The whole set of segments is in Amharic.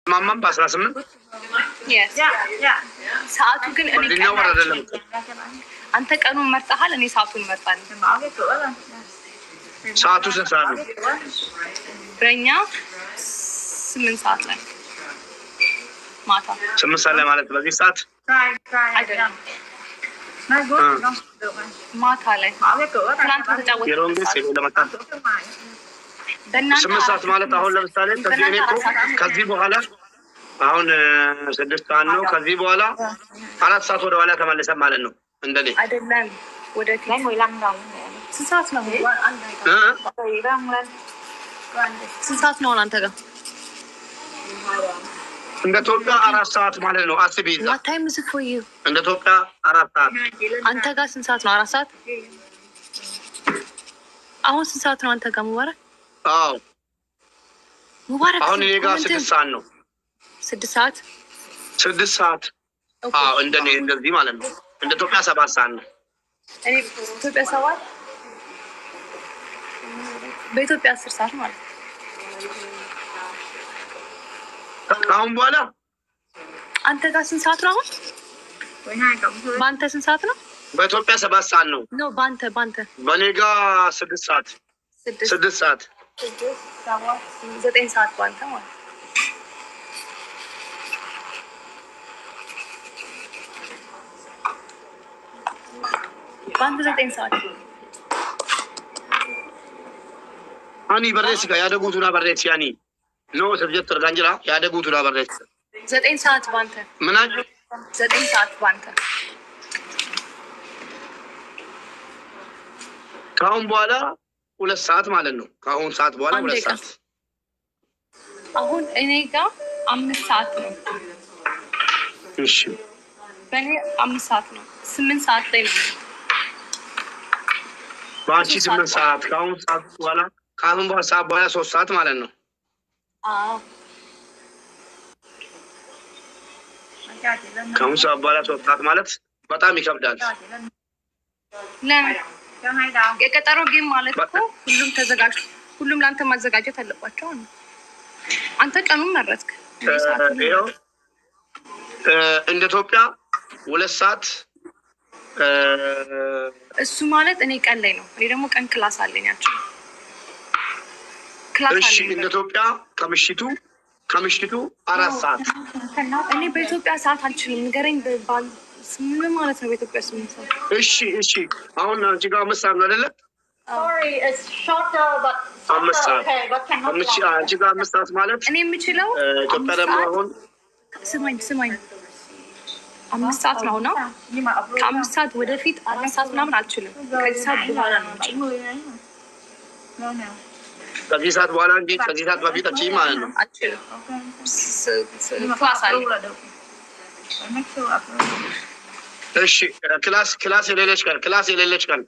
ማማም በ18 ሰዓቱ ግን እኔ ነው አይደለም። አንተ ቀኑን መርጠሃል፣ እኔ ሰዓቱን መርጣለሁ። ሰዓቱ ስንት ሰዓት ነው? በእኛ 8 ሰዓት ላይ ማታ 8 ሰዓት ላይ ማለት በዚህ ሰዓት አይደለም፣ ማታ ላይ ትናንት ተጫወተ የሮንግ ሲል ለማታ 8 ሰዓት ማለት አሁን ለምሳሌ ከዚህ እኔ እኮ ከዚህ በኋላ አሁን 6 ሰዓት ነው። ከዚህ በኋላ 4 ሰዓት ወደ ኋላ ተመለሰን ማለት ነው። እንደኔ አይደለም ወደ ላይ ወይ ላምራው ስንት ሰዓት ነው? ስንት ሰዓት ነው አንተ ጋር? እንደ ኢትዮጵያ 4 ሰዓት ማለት ነው። አስቢ ይዛ what time is it for you? እንደ ኢትዮጵያ 4 ሰዓት። አንተ ጋር ስንት ሰዓት ነው? 4 ሰዓት። አሁን ስንት ሰዓት ነው አንተ ጋር ሙባረክ? አዎ ሙባረክ አሁን እኔ ጋር 6 ሰዓት ነው። 6 ሰዓት 6 ሰዓት። አዎ እንደኔ እንደዚህ ማለት ነው። እንደ ኢትዮጵያ 7 ሰዓት ነው። እኔ ኢትዮጵያ 7 በኢትዮጵያ 10 ሰዓት ማለት ነው። አሁን በኋላ አንተ ጋር ስንት ሰዓት ነው አሁን? በአንተ ስንት ሰዓት ነው? በኢትዮጵያ 7 ሰዓት ነው። ኖ በአንተ በኔ ጋር 6 ሰዓት 6 ሰዓት 9 ሰዓት በአንተ ማለት ነው። በአንተ 9 ሰዓት አኒ በሬስ ጋር ያደጉቱና በሬስ ያኒ ኖ ሰብጀክት ተርጋንጅራ ያደጉቱና በሬስ 9 ሰዓት በአንተ ምን አለ 9 ሰዓት በአንተ። ከአሁን በኋላ 2 ሰዓት ማለት ነው። ከአሁን ሰዓት በኋላ 2 ሰዓት። አሁን እኔ ጋር 5 ሰዓት ነው። እሺ በእኔ 5 ሰዓት ነው። 8 ሰዓት ላይ ነው። ባንቺ 8 ሰዓት ከአሁን ሰዓት በኋላ ከአሁን በኋላ ሰዓት በኋላ 3 ሰዓት ማለት ነው። አዎ ከአሁን ሰዓት በኋላ 3 ሰዓት ማለት በጣም ይከብዳል። ለምን የቀጠሮ ጌም ማለት እኮ ሁሉም ተዘጋጅ፣ ሁሉም ላንተ ማዘጋጀት አለባቸው። አንተ ቀኑን መረጥክ። ይኸው እንደ ኢትዮጵያ 2 ሰዓት እሱ ማለት እኔ ቀን ላይ ነው። እኔ ደግሞ ቀን ክላስ አለኝ። ያቺው ክላስ አለኝ። እሺ እንደ ኢትዮጵያ ከምሽቱ 4 ሰዓት። እኔ በኢትዮጵያ ሰዓት አልችልም። ንገረኝ በባል ምን ማለት ነው? በኢትዮጵያ 8 ሰዓት። እሺ አሁን አንቺ ጋር 5 ሰዓት ነው አይደለ? Sorry, it's shorter but 5 ሰዓት። okay, but cannot አንቺ ጋር 5 ሰዓት ማለት እኔ የምችለው ኢትዮጵያ ደግሞ አሁን ስማኝ 5 ሰዓት ነው ነው። ከ5 ሰዓት ወደፊት 4 ሰዓት ምናምን አልችልም። ከዚህ ሰዓት በኋላ ነው እንጂ ከዚህ ሰዓት በኋላ እንጂ ከዚህ ሰዓት በፊት አትችይም ማለት ነው። አልችልም። ክላስ አለ። እሺ ክላስ የሌለች ቀን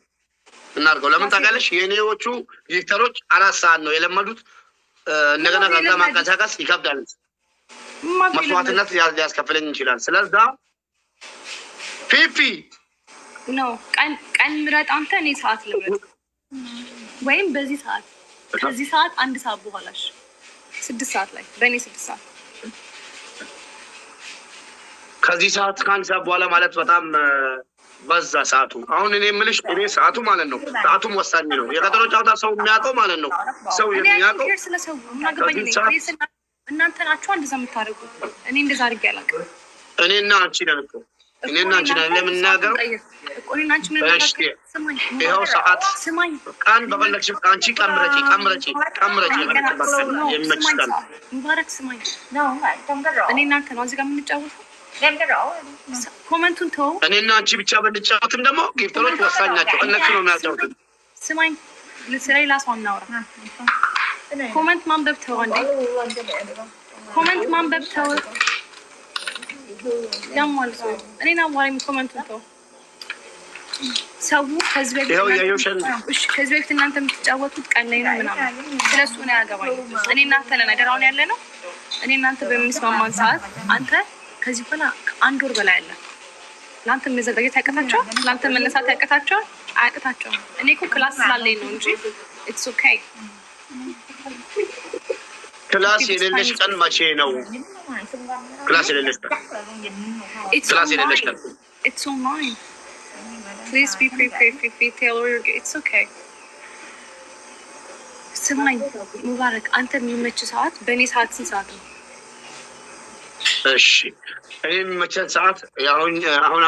እናድርገው። ለምን ታውቃለሽ? የኔዎቹ ዲሬክተሮች 4 ሰዓት ነው የለመዱት። እንደገና ከዛ ማንቀሳቀስ ይከብዳል። መስዋዕትነት ሊያስከፍለኝ ይችላል። ስለዛ ፒፒ ነው ቀን ምረጥ አንተ። እኔ ሰዓት ልምረጥ ወይም በዚህ ሰዓት ከዚህ ሰዓት 1 ሰዓት በኋላሽ 6 ሰዓት ላይ በእኔ 6 ሰዓት ከዚህ ሰዓት ከ1 ሰዓት በኋላ ማለት በጣም በዛ ሰዓቱ። አሁን እኔ የምልሽ እኔ ሰዓቱ ማለት ነው። ሰዓቱም ወሳኝ ነው። የቀጠሮ ጨዋታ ሰው የሚያውቀው ማለት ነው። ሰው የሚያውቀው ስለሰው እናንተ ናችሁ እንደዛ የምታደርጉት። እኔ እንደዛ አድርጌ አላውቅም። እኔና አንቺ ነን እኮ እኔና አንቺ ነን ለምናገረው። ይኸው ሰዓት ቀን በፈለግሽ አንቺ ቀን ምረጪ የሚመችሽ ቀን ሙባረክ ስማኝ። እኔ እናንተ ነው እዚህ ጋር የምንጫወተው። ኮመንቱን ተው። እኔና አንቺ ብቻ ብንጫወትም ደግሞ ጊፍተሮች ወሳኝ ናቸው። እነሱ ነው የሚያጫወቱት። ስማኝ ስለሌላ ሰው አናውራ። ኮመንት ማንበብ ተው። አንዴ ኮመንት ማንበብ ተው። ያሟል ሰው እኔና ዋሪም ኮመንቱን ተው። ሰው ከዚህ በፊት እናንተ የምትጫወቱት ቀን ላይ ነው ምናምን ስለሱ ነው ያገባኝ። እኔ እናንተ ነን አይደል ያለ ነው። እኔ እናንተ በሚስማማን ሰዓት አንተ ከዚህ በኋላ 1 ወር በላይ አለ። ላንተ መዘጋጀት ያቀታቸዋል። ላንተ መነሳት ያቀታቸዋል። አያቅታቸውም። እኔ እኮ ክላስ ስላለኝ ነው እንጂ ኢትስ ኦኬ። ክላስ የሌለሽ ቀን መቼ ነው? ክላስ የሌለሽ ቀን It's online. Please be prepared if you tailor your it's okay. ስማኝ ሙባረክ አንተ የሚመች ሰዓት በእኔ ሰዓት ስንት ሰዓት ነው? እሺ እኔ የሚመቸን ሰዓት አሁን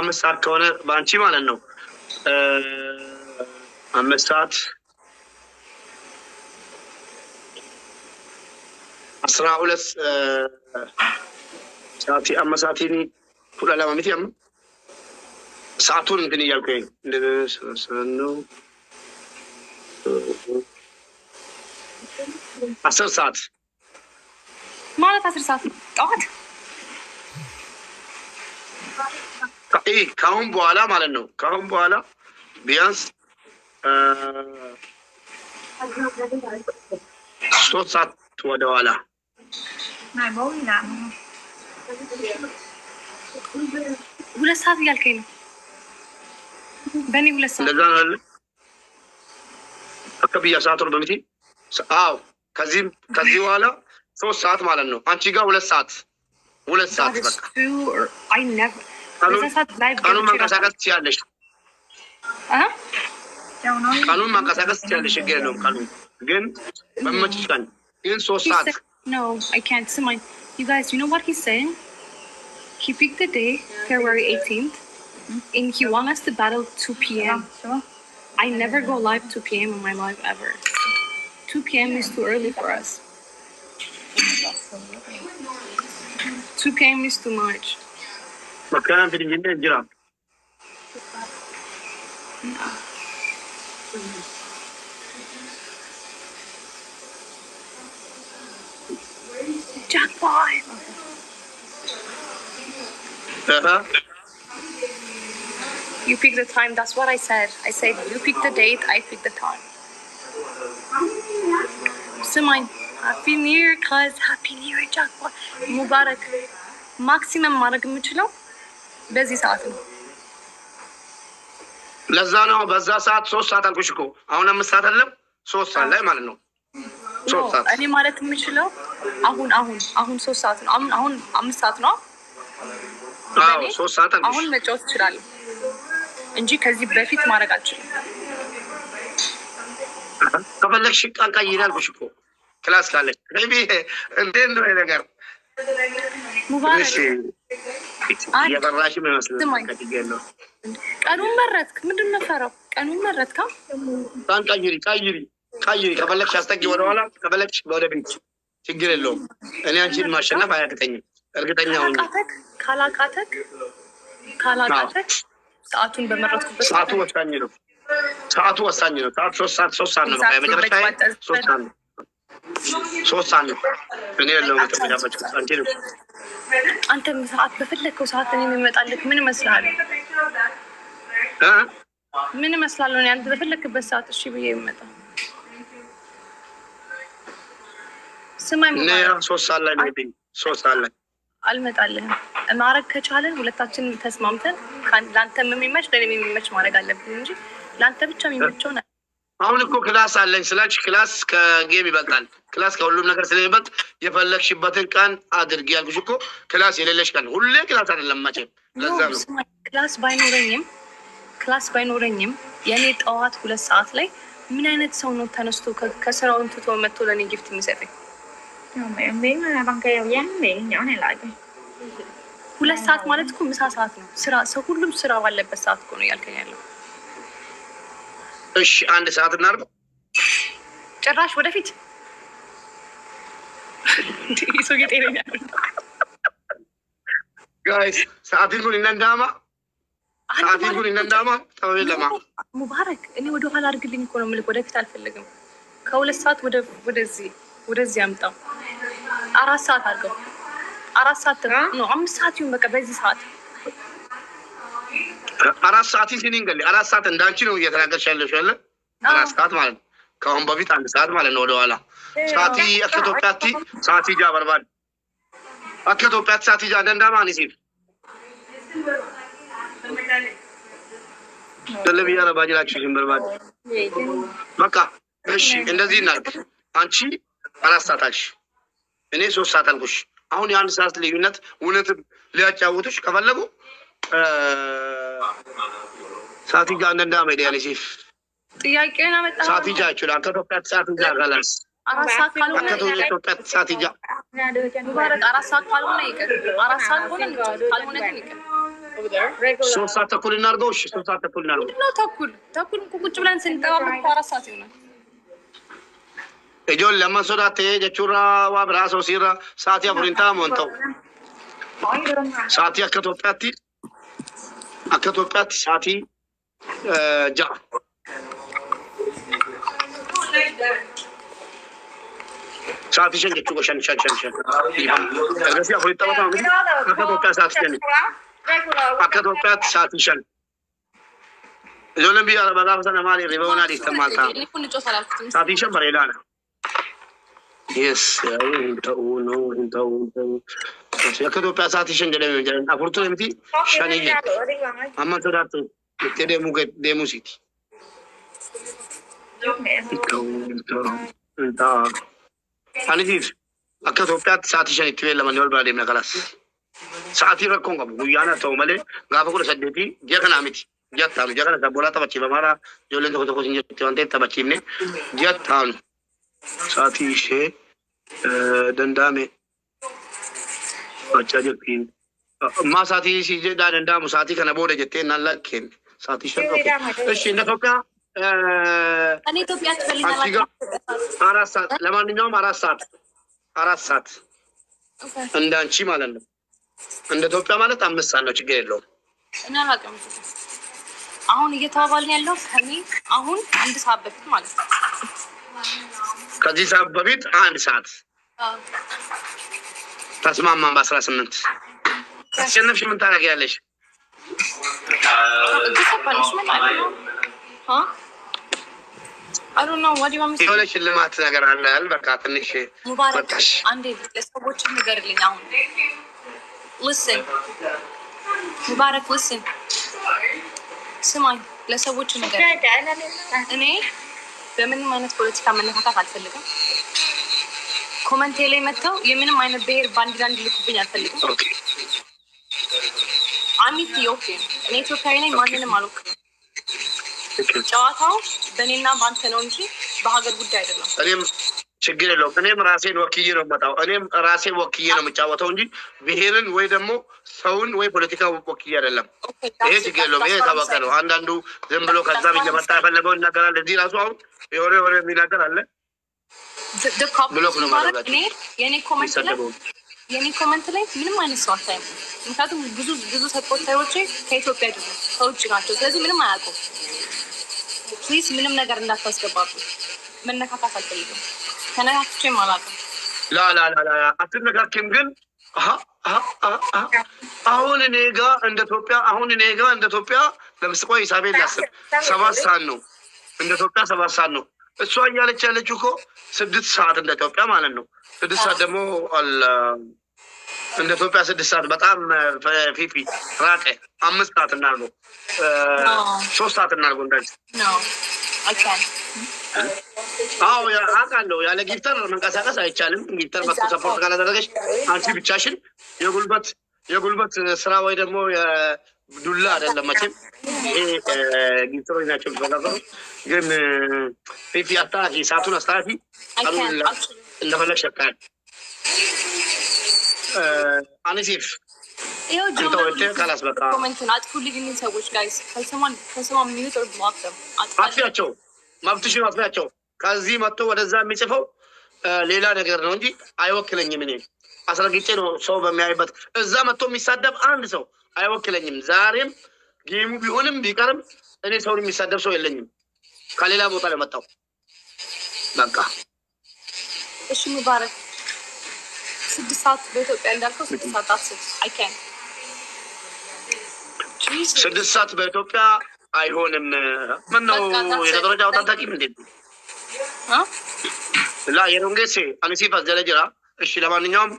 5 ሰዓት ከሆነ በአንቺ ማለት ነው 5 ሰዓት 12 ሰዓት 5 ሰዓት ሁላ ለማለት ያም ሰዓቱን እንትን እያልኩኝ ነው 10 ሰዓት ማለት 10 ሰዓት ጠዋት ከአሁን በኋላ ማለት ነው ከአሁን በኋላ ቢያንስ 3 ሰዓት ወደ ኋላ ሁለት ሰዓት እያልከኝ ነው በእኔ 2 ሰዓት እንደዛ ነው አከብያ ሰዓት ነው በሚቲ አዎ ከዚህ በኋላ 3 ሰዓት ማለት ነው አንቺ ጋር 2 ሰዓት በቃ I never ቀኑን ማንቀሳቀስ ትችያለሽ ቀኑን ማንቀሳቀስ ትችያለሽ ችግር የለውም ቀኑን ግን በመችሽ ቀን ግን 3 ሰዓት No, I can't. You guys, you know what he's saying? He picked the day, February 18th, and he wants us to battle 2 p.m. I never go live 2 p.m. in my life ever. 2 p.m. is too early for us. 2 p.m. is too much. مكان في الجنة الجرام. Jackpot! You pick the time, that's what I said. I said you pick the date, I pick the time. So mine, Happy New Year, cuz Happy New Year, Jackpot. Mubarak. Maximum ማድረግ የምችለው በዚህ ሰዓት ነው። ለዛ ነው በዛ ሰዓት 3 ሰዓት አልኩሽ እኮ አሁን 5 ሰዓት አይደለም 3 ሰዓት ላይ ማለት ነው 3 ሰዓት እኔ ማለት የምችለው አሁን 3 ሰዓት ነው አሁን 5 ሰዓት ነው አዎ 3 ሰዓት አልኩሽ አሁን መጫወት እችላለሁ እንጂ ከዚህ በፊት ማድረግ አልችልም ከፈለግሽ ቃል ቀይሪ አልኩሽ እኮ ክላስ ካለሽ ሜቢ እንዴት ነው ነገር ሙባረክ የበራሽ ምን መስሎኝ ከትገለው ቀኑን መረጥክ ምንድን ነው ፈራው ቀኑን መረጥካ ታን ቀይሪ ከፈለግሽ አስጠጊ ወደ ኋላ ከፈለግሽ ወደ ቤት ችግር የለውም እኔ አንቺን ማሸነፍ አያቅተኝም እርግጠኛ ሆኜ ካላቃተክ ሰዓቱን በመረጥኩበት ሰዓቱ ወሳኝ ነው ሰዓት 3 ሰዓት ነው በቃ የመጨረሻ 3 ሰዓት ነው 3 ሰዓት ነው እኔ ያለው ተመጣጣጭ አንቺ ነው አንተ ሰዓት በፈለከው ሰዓት እኔ የምመጣልህ ምን ይመስላል ምን ይመስላል ነው አንተ በፈለክበት ሰዓት እሺ ብዬ የምመጣ ስማኝ ነው 3 ሰዓት ላይ ነው 3 ሰዓት ላይ አልመጣልህም ማረግ ከቻለን ሁለታችንን ተስማምተን ላንተም የሚመች ለኔም የሚመች ማድረግ አለብን እንጂ ላንተ ብቻ የሚመቸው ነው አሁን እኮ ክላስ አለኝ ስላች ክላስ ከጌም ይበልጣል ክላስ ከሁሉም ነገር ስለሚበልጥ የፈለግሽበትን ቀን አድርጊ ያልኩሽ እኮ ክላስ የሌለሽ ቀን ሁሌ ክላስ አይደለም ማቸም ለዛ ነው ክላስ ባይኖረኝም የኔ ጠዋት 2 ሰዓት ላይ ምን አይነት ሰው ነው ተነስቶ ከስራው እንትቶ መጥቶ ለኔ ጊፍት የሚሰጠኝ mà em biến băng keo dán miệng nhỏ này lại coi 2 ሰዓት ማለት እኮ ምሳ ሰዓት ነው ስራ ሰው ሁሉም ስራ ባለበት ሰዓት እኮ ነው ያልከኝ ያለው እሺ 1 ሰዓት እናርግ ጭራሽ ወደፊት ይሶ ገጤኛ ጋይስ ሰዓትን ሁሉ እንደንዳማ ተወለማ ሙባረክ እኔ ወደ ኋላ አድርግልኝ እኮ ነው የምልክ ወደፊት አልፈልግም ከ2 ሰዓት ወደዚህ አምጣው 4 ሰዓት አድርገው 4 ሰዓት ነው 5 ሰዓት ይሁን በቃ በዚህ ሰዓት 4 ሰዓት ሲኒንገል 4 ሰዓት እንዳንቺ ነው እየተናገርሽ ያለሽ አይደል 4 ሰዓት ማለት ከአሁን በፊት 1 ሰዓት ማለት ነው ወደኋላ ሰዓቲ አከቶፓቲ ሰዓቲ ጃበርባል አከቶፓቲ ሰዓቲ ጃንዳማ አንሲፍ ተለብያ ለባጅላችሁ ጅምበርባል በቃ እሺ እንደዚህ እናርግ አንቺ 4 ሰዓት አልሽ እኔ 3 ሰዓት አልኩሽ። አሁን የአንድ ሰዓት ልዩነት እውነትም ሊያጫውቱሽ ከፈለጉ ሳቲ ጋር እንደንዳ ሜዲያ ሊሲፍ ጥያቄውን አመጣ ሳቲ ጋ ይችላል ከኢትዮጵያ ሳቲ ጋ ጋላስ 4 ሰዓት ካልሆነ ከኢትዮጵያ ሳቲ ጋ ሙባረክ 4 ሰዓት ካልሆነ ይቀር 4 ሰዓት ካልሆነ ግን ይቀር 3 ሰዓት ተኩል እናድርገው። እሺ 3 ሰዓት ተኩል እናድርገው። ነው ተኩል ቁጭ ብለን ስንጠባበቅ 4 ሰዓት ይሆናል። እጆን ለማሶዳቴ ጀቹራ ዋብራሶ ሲራ ሳቲ አፍሪንታ ሞንተው ሳቲ ከኢትዮጵያቲ ሳቲ ጃ ሳቲ ሸን ጀቹ ሸን እዚህ አፍሪንታ በጣም ከኢትዮጵያ ሳቲ ሸን ከኢትዮጵያ ሳቲ ሸን ዞለም ቢያ በጋፍ ሰነማሪ ሪቦና ዲስተማልታ ሳቲ ሸን በሌላ ነው። Yes, intau. Ya ketua saat isan jadi menjalan. Apur tu nanti shani je. Amma tu dah tu kita demo city. Intau. Ani sih. Ketua saat isan itu lah manual berada di kelas. Saat ini rakong kamu. Guyana tahu malah. Gak aku rasa jadi dia kan amit. Dia tahu. Dia kan bola tahu macam mana. Jualan tu kau sinjat tu ante tahu macam ni. Dia tahu. साथी से डंडा में अच्छा जब फिर माँ साथी सीजे डंडा मुसाथी खाना बोले जते ना लखें साथी शब्द तो शिंदा तो क्या अनी तो प्याज वाली ना आरासात लमान नियम आरासात अंडा ची मालन अंडा तो क्या मालूम तामस सानो चिके लो ना लगा አሁን እየተባባልን ያለው ከኔ አሁን አንድ ሰዓት በፊት ማለት ነው። ከዚህ ሰዓት በፊት አንድ ሰዓት ተስማማን በ18 አሸነፍሽ ምን ታደርጊያለሽ? I don't know what do you want me to say? ሽልማት ነገር አለ በቃ ትንሽ ሙባረክ አንዴ ለሰዎች ንገርልኝ አሁን listen ሙባረክ listen ስማኝ ለሰዎች ነገር እኔ በምንም አይነት ፖለቲካ መነካካት አልፈልግም። ኮሜንት ላይ መተው የምንም አይነት ብሔር ባንዲራ እንዲልኩብኝ አልፈልግም። አሚት ኢትዮጵያ እኔ ኢትዮጵያዊ ነኝ። ማንንም አልወክልም። ጨዋታው በእኔና ባንተ ነው እንጂ በሀገር ጉዳይ አይደለም። እኔም ችግር የለውም። እኔም ራሴን ወክዬ ነው የምመጣው። እኔም ራሴን ወክዬ ነው የምጫወተው እንጂ ብሔርን ወይ ደግሞ ሰውን ወይ ፖለቲካ ወክዬ አይደለም። ይሄ ችግር የለውም። ይሄ ታወቀ ነው። አንዳንዱ ዝም ብሎ ከዛም እየመጣ የፈለገው ይናገራል። እዚህ ራሱ አሁን የሆነ የሚናገር አለ ብሎክ ነው ማለት ነው። የኔ ኮሜንት ላይ ምንም አይነት ሰው አታይም። ምክንያቱም ብዙ ተቆጣዮቼ ከኢትዮጵያ አይደለም ከውጭ ናቸው። ስለዚህ ምንም አያውቁም። ፕሊዝ ምንም ነገር እንዳታስገባቡ። መነካካት አልፈልግም። ተነካክቼም አላውቅም። ላ አትነካኪም። ግን አሁን እኔ ጋ እንደ ኢትዮጵያ ለምስቆ ሂሳቤን ላስብ 7 ሰዓት ነው። እንደ ኢትዮጵያ 7 ሰዓት ነው። እሷ እያለች ያለችው እኮ 6 ሰዓት እንደ ኢትዮጵያ ማለት ነው። 6 ሰዓት ደግሞ እንደ ኢትዮጵያ 6 ሰዓት በጣም ፊፊ ራቀ። 5 ሰዓት እናድርገው 3 ሰዓት እናድርገው እንደዚህ ነው። አዎ አውቃለሁ። ያለ ጊፍተር መንቀሳቀስ አይቻልም። ጊፍተር መጥቶ ሰፖርት ካላደረገች አንቺ ብቻሽን የጉልበት ስራ ወይ ደግሞ ዱላ አይደለም መቼም። ይሄ ጊፍተሮች ናቸው የሚፈለገው። ግን ፊፊ አስተካኪ፣ ሰዓቱን አስተካኪ። እንደፈለግሽ ያካል አነሲፍ ኮሜንቱን አጥፉልኝ ሰዎች ጋይስ። ከሰማ ሚዩት ኦር ብሎክ them አጥፊያቸው መብትሽን አጥፊያቸው። ከዚህ መጥቶ ወደዛ የሚጽፈው ሌላ ነገር ነው እንጂ አይወክለኝም። እኔ አስረግጬ ነው ሰው በሚያይበት እዛ መጥቶ የሚሳደብ አንድ ሰው አይወክለኝም። ዛሬም ጌሙ ቢሆንም ቢቀርም እኔ ሰውን የሚሳደብ ሰው የለኝም። ከሌላ ቦታ ላይ መጣው በቃ። እሺ ሙባረክ 6 ሰዓት በኢትዮጵያ እንዳልከው 6 ሰዓት አስብ። አይካን 6 ሰዓት በኢትዮጵያ አይሆንም። ምን ነው የደረጃ አውጣታቂም እንዴ? ላ የሮንጌሴ አንሲፋ ዘለጀራ። እሺ ለማንኛውም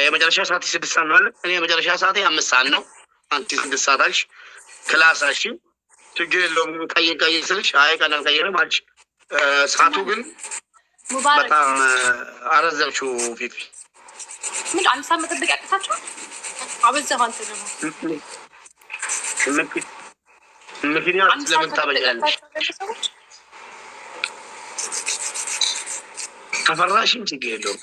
የመጨረሻ ሰዓት 6 ሰዓት ነው አለ። እኔ የመጨረሻ ሰዓት 5 ሰዓት ነው። አንቺ 6 ሰዓት አልሽ። ክላስ እሺ ችግር የለውም። ቀይ ስልሽ አይ ቀናል ቀይረ ማች ሰዓቱ ግን ሙባረክ በጣም አረዘምሽው ፊፊ። ምን አንድ ሳምንት መጠበቅ ያቅታችሁ? አበዛህ አንተ ደግሞ። ምክንያት ለምን ታበጃለሽ? ከፈራሽም ችግር የለውም።